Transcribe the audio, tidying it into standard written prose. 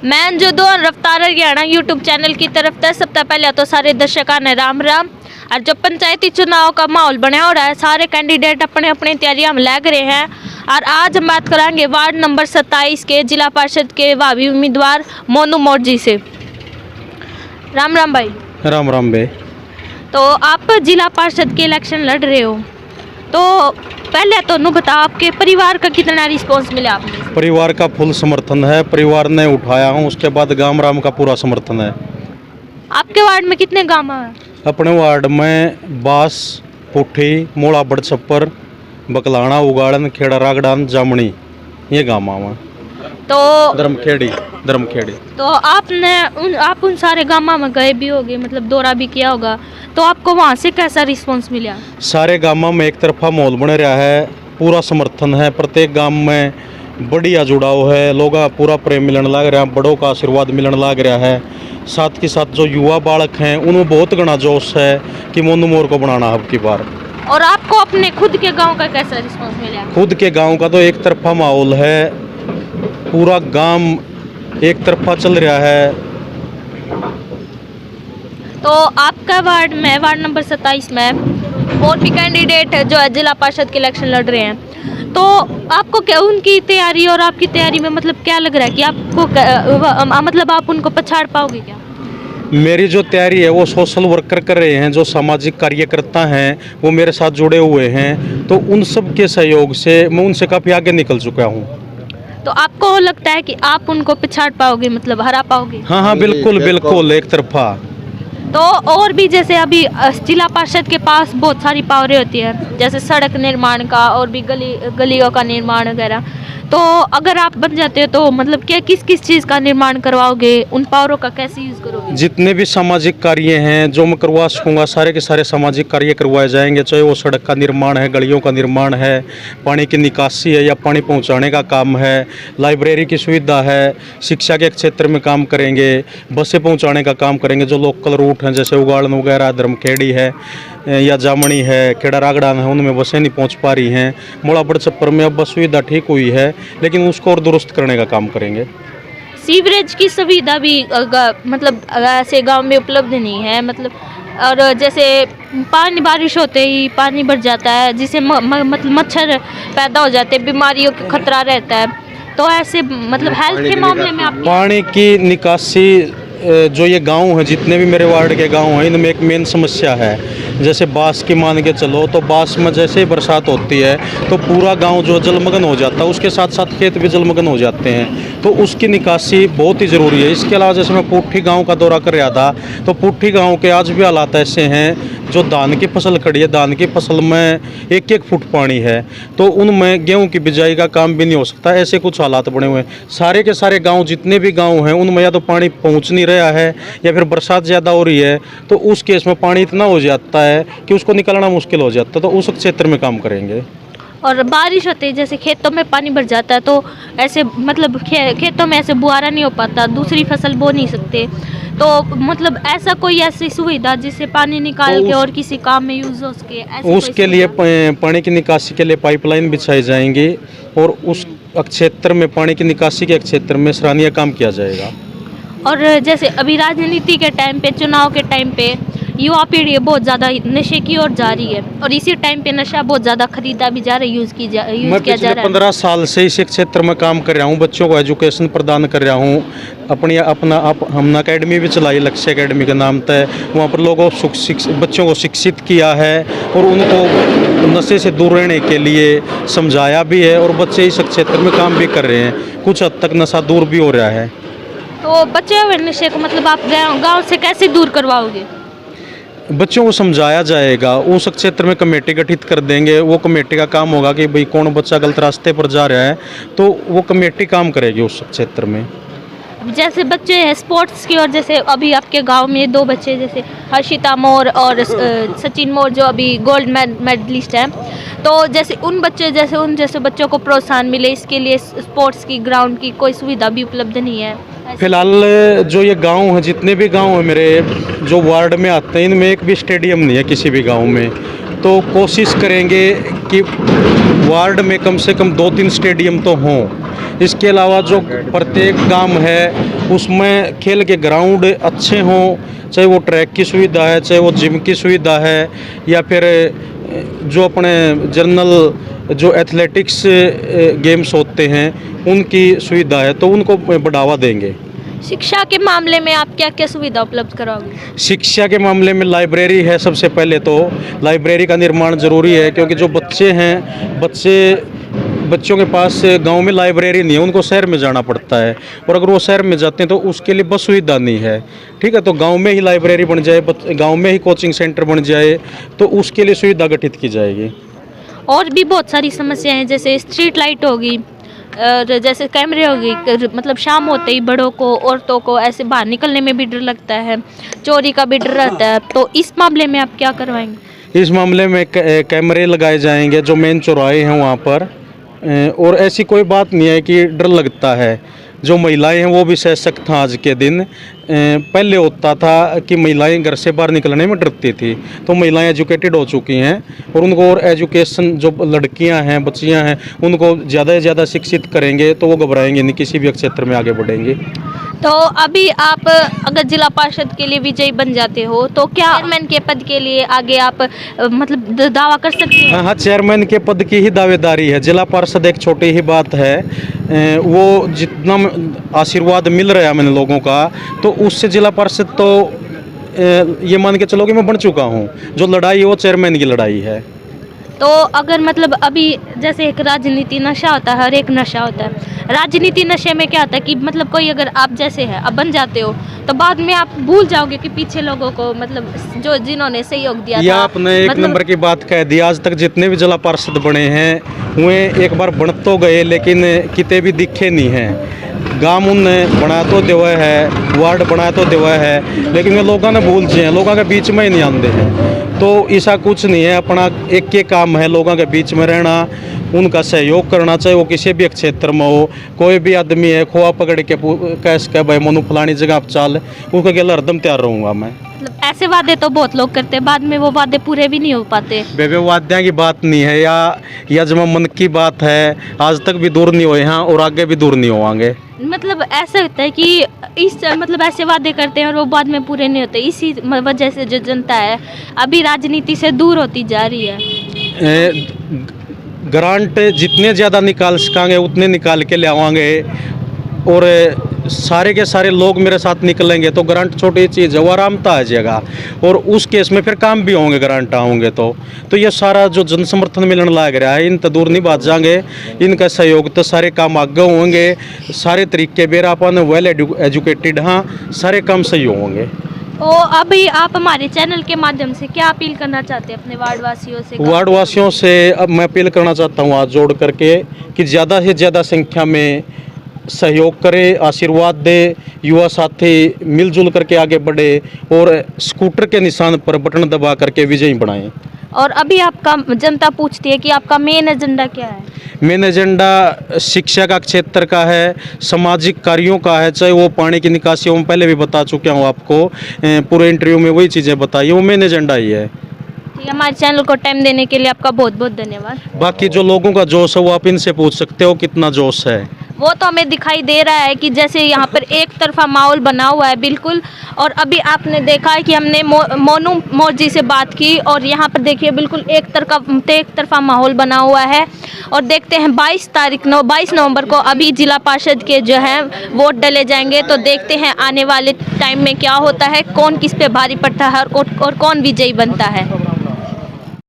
मैं जो दो रफ्तार हरियाणा यूट्यूब चैनल की तरफ से सबसे पहले तो सारे दर्शकों ने राम राम। और जो पंचायती चुनाव का माहौल बना हो रहा है, सारे कैंडिडेट अपने अपनी तैयारियां में लग रहे हैं। और आज हम बात करेंगे वार्ड नंबर 27 के जिला पार्षद के भावी उम्मीदवार मोनू मोर जी से। राम राम भाई। राम राम बे। तो आप जिला पार्षद के इलेक्शन लड़ रहे हो, तो पहले तो नु बताओ आपके परिवार का कितना रिस्पांस मिला आपने? परिवार का फुल समर्थन है, परिवार ने उठाया हूँ, उसके बाद गांव राम का पूरा समर्थन है। आपके वार्ड में कितने गांव हैं? अपने वार्ड में बास, पुठी, मोड़ा, बड़छप्पर, बकलाना, उगाड़न, खेड़ा, रागड़ान, जामनी, ये गाँव हैं। तो धर्मखेड़ी। तो आप उन सारे गाँव में गए भी होगे, मतलब दौरा भी किया होगा, तो आपको वहाँ से कैसा रिस्पांस मिला? सारे गाँव में एक तरफा माहौल बन रहा है, पूरा समर्थन है, प्रत्येक गांव में बढ़िया जुड़ाव है, लोग पूरा प्रेम मिलने लग रहा है, बड़ों का आशीर्वाद मिलने लग रहा है। साथ के साथ जो युवा बालक हैं उन्हें बहुत घना जोश है कि मोनू मोर को बनाना अब की बार। और आपको अपने खुद के गांव का कैसा रिस्पांस मिला? खुद के गांव का तो एक तरफा माहौल है, पूरा गांव एक तरफा चल रहा है। तो आपका वार्ड में, वार्ड नंबर 27 में और भी कैंडिडेट जो है जिला पार्षद के इलेक्शन लड़ रहे हैं, तो आपको क्या उनकी तैयारी और आपकी तैयारी में मतलब क्या लग रहा है कि आपको मतलब आप उनको पछाड़ पाओगे क्या? मेरी जो तैयारी है वो सोशल वर्कर कर रहे हैं, जो सामाजिक कार्यकर्ता हैं वो मेरे साथ जुड़े हुए हैं, तो उन सब के सहयोग से मैं उनसे काफ़ी आगे निकल चुका हूँ। तो आपको लगता है कि आप उनको पिछाड़ पाओगे, मतलब हरा पाओगे? हाँ, बिल्कुल बिल्कुल, एक तरफा। तो और भी जैसे अभी जिला पार्षद के पास बहुत सारी पावरें होती है, जैसे सड़क निर्माण का और भी गलियों का निर्माण वगैरह, तो अगर आप बन जाते हो तो मतलब क्या किस किस चीज़ का निर्माण करवाओगे, उन पावरों का कैसे यूज़ करोगे? जितने भी सामाजिक कार्य हैं जो मैं करवा सकूँगा, सारे के सारे सामाजिक कार्य करवाए जाएंगे, चाहे वो सड़क का निर्माण है, गलियों का निर्माण है, पानी की निकासी है या पानी पहुंचाने का काम है, लाइब्रेरी की सुविधा है, शिक्षा के क्षेत्र में काम करेंगे, बसें पहुंचाने का काम करेंगे, जो लोकल रूट हैं जैसे उगाड़न वगैरह, धर्मखेड़ी है या जामनी है, खेड़ा रागड़ान है, उनमें बसें नहीं पहुंच पा रही हैं। मोड़ा बड़छप्पर में अब बस सुविधा ठीक हुई है, लेकिन उसको और दुरुस्त करने का काम करेंगे। सीवरेज की सुविधा भी मतलब ऐसे गांव में उपलब्ध नहीं है, मतलब और जैसे पानी, बारिश होते ही पानी बढ़ जाता है, जिससे मतलब मच्छर पैदा हो जाते हैं, बीमारियों का खतरा रहता है, तो ऐसे मतलब हेल्थ के मामले में आप पानी की निकासी जो ये गांव है, जितने भी मेरे वार्ड के गांव हैं, इनमें एक मेन समस्या है। जैसे बास की मान के चलो तो बास में जैसे ही बरसात होती है तो पूरा गांव जो जलमग्न हो जाता है, उसके साथ साथ खेत भी जलमग्न हो जाते हैं, तो उसकी निकासी बहुत ही ज़रूरी है। इसके अलावा जैसे मैं पुठी गांव का दौरा कर रहा था, तो पुठी गांव के आज भी हालात ऐसे हैं, जो धान की फसल खड़ी है, धान की फसल में 1-1 फुट पानी है, तो उनमें गेहूँ की बिजाई का काम भी नहीं हो सकता, ऐसे कुछ हालात बने हुए हैं। सारे के सारे गाँव जितने भी गाँव हैं उनमें या तो पानी पहुँच नहीं रहा है या फिर बरसात ज़्यादा हो रही है, तो उस केस में पानी इतना हो जाता है कि उसको निकालना मुश्किल हो जाता है, तो उस क्षेत्र में काम करेंगे। और बारिश होती है, जैसे खेतों में पानी भर जाता है, तो ऐसे मतलब खेतों में ऐसे बुआरा नहीं हो पाता, दूसरी फसल बो नहीं सकते, तो मतलब ऐसा कोई ऐसी सुविधा जिससे पानी निकाल के और किसी काम में यूज़ हो सके, उसके लिए पानी की निकासी के लिए पाइपलाइन बिछाई जाएंगी और उस क्षेत्र में पानी की निकासी के क्षेत्र में सराहनीय काम किया जाएगा। और जैसे अभी राजनीति के टाइम पे, चुनाव के टाइम पे युवा पीढ़ी बहुत ज़्यादा नशे की ओर जा रही है, और इसी टाइम पे नशा बहुत ज़्यादा खरीदा भी जा रहा है, यूज़ किया जा रहा है। 15 साल से इस क्षेत्र में काम कर रहा हूँ, बच्चों को एजुकेशन प्रदान कर रहा हूँ। हमने अकेडमी भी चलाई, लक्ष्य अकेडमी के नाम तय, वहाँ पर लोगों बच्चों को शिक्षित किया है और उनको नशे से दूर रहने के लिए समझाया भी है, और बच्चे इस क्षेत्र में काम भी कर रहे हैं, कुछ हद तक नशा दूर भी हो रहा है। तो बच्चे हुए नशे को मतलब आप गाँव से कैसे दूर करवाओगे? बच्चों को समझाया जाएगा, उस क्षेत्र में कमेटी गठित कर देंगे, वो कमेटी का काम होगा कि भाई कौन बच्चा गलत रास्ते पर जा रहा है, तो वो कमेटी काम करेगी उस क्षेत्र में। जैसे बच्चे हैं स्पोर्ट्स की, और जैसे अभी आपके गांव में 2 बच्चे जैसे हर्षिता मोर और सचिन मोर जो अभी गोल्ड मेडलिस्ट हैं, तो जैसे उन जैसे बच्चों को प्रोत्साहन मिले, इसके लिए स्पोर्ट्स की ग्राउंड की कोई सुविधा भी उपलब्ध नहीं है। फिलहाल जो ये गांव हैं, जितने भी गांव हैं मेरे जो वार्ड में आते हैं, इनमें एक भी स्टेडियम नहीं है किसी भी गांव में, तो कोशिश करेंगे कि वार्ड में कम से कम 2-3 स्टेडियम तो हों। इसके अलावा जो प्रत्येक गांव है उसमें खेल के ग्राउंड अच्छे हों, चाहे वो ट्रैक की सुविधा है, चाहे वो जिम की सुविधा है, या फिर जो अपने जनरल जो एथलेटिक्स गेम्स होते हैं उनकी सुविधा है, तो उनको बढ़ावा देंगे। शिक्षा के मामले में आप क्या क्या सुविधा उपलब्ध कराओगे? शिक्षा के मामले में लाइब्रेरी है, सबसे पहले तो लाइब्रेरी का निर्माण ज़रूरी है, क्योंकि जो बच्चे हैं बच्चों के पास गांव में लाइब्रेरी नहीं है, उनको शहर में जाना पड़ता है, और अगर वो शहर में जाते हैं तो उसके लिए बस सुविधा नहीं है। ठीक है, तो गांव में ही लाइब्रेरी बन जाए, गांव में ही कोचिंग सेंटर बन जाए, तो उसके लिए सुविधा गठित की जाएगी। और भी बहुत सारी समस्याएं हैं, जैसे स्ट्रीट लाइट होगी, और जैसे कैमरे होगी, मतलब शाम होते ही बड़ों को, औरतों को ऐसे बाहर निकलने में भी डर लगता है, चोरी का भी डर रहता है, तो इस मामले में आप क्या करवाएंगे? इस मामले में कैमरे लगाए जाएंगे जो मेन चौराहे हैं वहाँ पर, और ऐसी कोई बात नहीं है कि डर लगता है। जो महिलाएं हैं वो भी सशक्त हैं आज के दिन। पहले होता था कि महिलाएं घर से बाहर निकलने में डरती थी, तो महिलाएं एजुकेटेड हो चुकी हैं, और उनको और एजुकेशन, जो लड़कियां हैं, बच्चियां हैं, उनको ज़्यादा से ज़्यादा शिक्षित करेंगे तो वो घबराएंगे नहीं, किसी भी क्षेत्र में आगे बढ़ेंगे। तो अभी आप अगर जिला पार्षद के लिए विजयी बन जाते हो तो क्या चेयरमैन के पद के लिए आगे आप मतलब दावा कर सकते हैं? हाँ, चेयरमैन के पद की ही दावेदारी है। जिला पार्षद एक छोटी ही बात है, वो जितना आशीर्वाद मिल रहा है मैंने लोगों का, तो उससे जिला पार्षद तो ये मान के चलो कि मैं बन चुका हूँ। जो लड़ाई है वो चेयरमैन की लड़ाई है। तो अगर मतलब अभी जैसे एक राजनीति नशा होता है, हर एक नशा होता है, राजनीति नशे में क्या होता है कि मतलब कोई अगर आप जैसे है अब बन जाते हो तो बाद में आप भूल जाओगे कि पीछे लोगों को, मतलब जो जिन्होंने सहयोग दिया या था। आपने एक मतलब नंबर की बात कह दी। आज तक जितने भी जिला पार्षद बने हैं वे एक बार बन तो गए, लेकिन किते भी दिखे नहीं हैं। गांव उनने बना तो देवा है, वार्ड बना तो देवा है, लेकिन वे लोगों ने भूल जाए, लोगों के बीच में ही नहीं आते हैं। तो ऐसा कुछ नहीं है, अपना एक के काम है लोगों के बीच में रहना, उनका सहयोग करना, चाहे वो किसी भी क्षेत्र में हो। कोई भी आदमी है खोआ पकड़ के कैस के भाई मनु फलानी जगह आप चाल, उसके लिए हरदम तैयार रहूँगा मैं। मतलब ऐसे वादे तो बहुत लोग करते हैं, बाद में वो वादे पूरे भी नहीं हो पाते। बेबे वाद्या की बात नहीं है, या जमा मन की बात है, आज तक भी दूर नहीं हुए हैं और आगे भी दूर नहीं होंगे। मतलब ऐसा होता है कि इस मतलब ऐसे वादे करते हैं और वो बाद में पूरे नहीं होते। इसी वजह से जो जनता है अभी राजनीति से दूर होती जा रही है। ग्रांट जितने ज़्यादा निकाल सकेंगे उतने निकाल के ले आवांगे, और सारे के सारे लोग मेरे साथ निकलेंगे तो ग्रांट छोटी चीज़ है, वो आरामता आ जाएगा, और उस केस में फिर काम भी होंगे ग्रांट होंगे तो ये सारा जो जन समर्थन मिलने लग रहा है, इन तो दूर नहीं भाग जाएंगे। इनका सहयोग तो सारे काम आगे होंगे, सारे तरीके बेरा अपन वेल एजुकेटेड, हाँ सारे काम सही होंगे। तो अभी आप हमारे चैनल के माध्यम से क्या अपील करना चाहते हैं अपने वार्डवासियों से? वार्डवासियों से अब मैं अपील करना चाहता हूँ हाथ जोड़ करके कि ज़्यादा से ज़्यादा संख्या में सहयोग करें, आशीर्वाद दे, युवा साथी मिलजुल करके आगे बढ़े और स्कूटर के निशान पर बटन दबा करके विजयी बनाएं। और अभी आपका जनता पूछती है कि आपका मेन एजेंडा क्या है? मेन एजेंडा शिक्षा का क्षेत्र का है, सामाजिक कार्यों का है, चाहे वो पानी की निकासी हो, मैं पहले भी बता चुका हूँ आपको, पूरे इंटरव्यू में वही चीज़ें बताई, वो मेन एजेंडा ही है। हमारे चैनल को टाइम देने के लिए आपका बहुत बहुत धन्यवाद। बाकी जो लोगों का जोश है वो आप इनसे पूछ सकते हो कितना जोश है। वो तो हमें दिखाई दे रहा है कि जैसे यहाँ पर एक तरफा माहौल बना हुआ है बिल्कुल। और अभी आपने देखा है कि हमने मोनू मोर्जी से बात की और यहाँ पर देखिए बिल्कुल एक तरफा माहौल बना हुआ है। और देखते हैं 22 नवंबर को अभी जिला पार्षद के जो हैं वोट डाले जाएंगे, तो देखते हैं आने वाले टाइम में क्या होता है, कौन किस पे भारी पड़ता है और कौन विजयी बनता है।